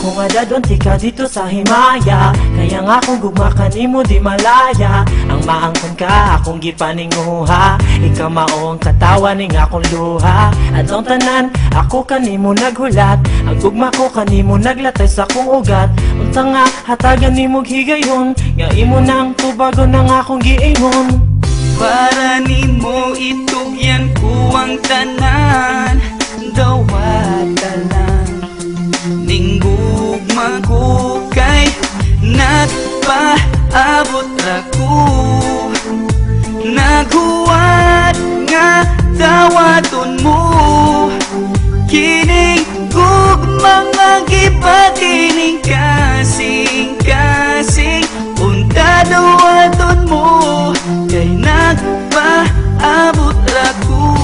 Kung adadon ti ka dito sa Himaya, kaya nga kung gugma ka nimo di malaya. Ang maangkon ka akong gipaninguha, ikaw maong katawan ning akong luha. At ang tanan ako kanimo naghulat, ang gugma ko kanimo naglatay sa akong ugat. Unta nga hatagan nimo higayon, nga imo nang tubago nang akong giingon. Para nimo itugyan ko ang tanan, dawat talang ning gugma ko kay nagpaabot ra ko. Naghuwat nga dawaton mo, kining gugma nga gipatining kasing-kasing. Unta dawaton mo kay nagpaabot ra ko.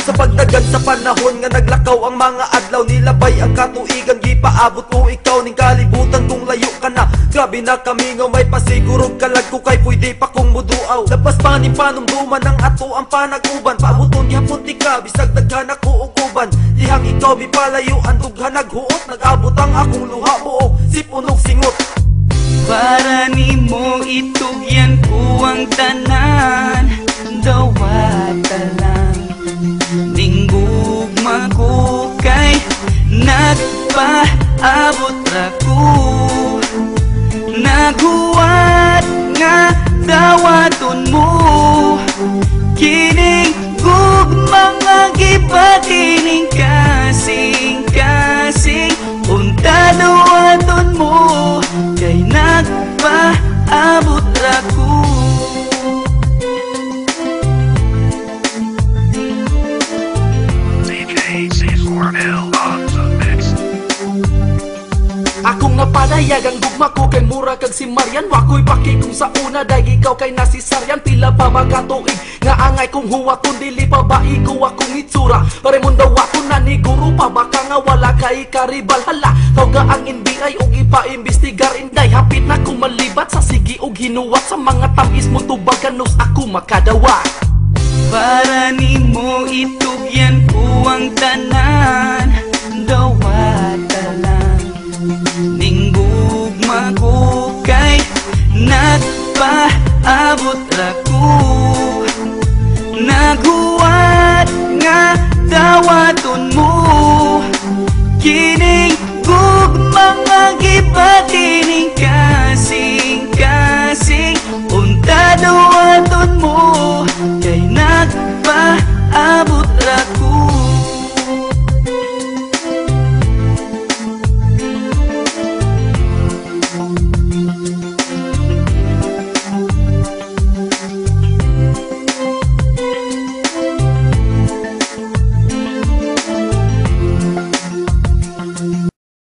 Sa pagdagan sa panahon nga naglakaw ang mga adlaw, nilabay ang katuigan, gipaabot mo ikaw ning kalibutan kung layo ka na. Grabe na kami nga may pasigurog kalag ko kay pwede pa kong muduaw. Labas pa ni panumduman ang ato ang panaguban, pabuton gihapon ti ka bisag daghan ako og uban. Dihang ikaw mipalayo ang dughan naghuot, nag-abot ang akong luha mo sipunog singot. Para nimo itugyan ko ang tanan, dawat talang ning gugma ko kay nagpaabot ra ko. Naghuwat nga dawaton mo, kining gugma nga gipatining kasing-kasing. Unta dawaton mo kay nagpaabot ra ko. Akong napadayag ang gugma ko kay mura kag si Marian. Wako'y paki kung sa una dahil ikaw kay nasisaryan. Pila pa magkatuig nga angay kong huwaton, dili pa ba ikaw akong itsura. Pare mong dawaton na ni guru pa, baka nga wala kay karibal. Hala, tawag ang NBI og ipa-imbestigar inday. Hapit na kong malibat sa sigi og hinuwat, sa mga tamis mo tubaganos ako makadawa. Para nimo itugyan ko ang tanan,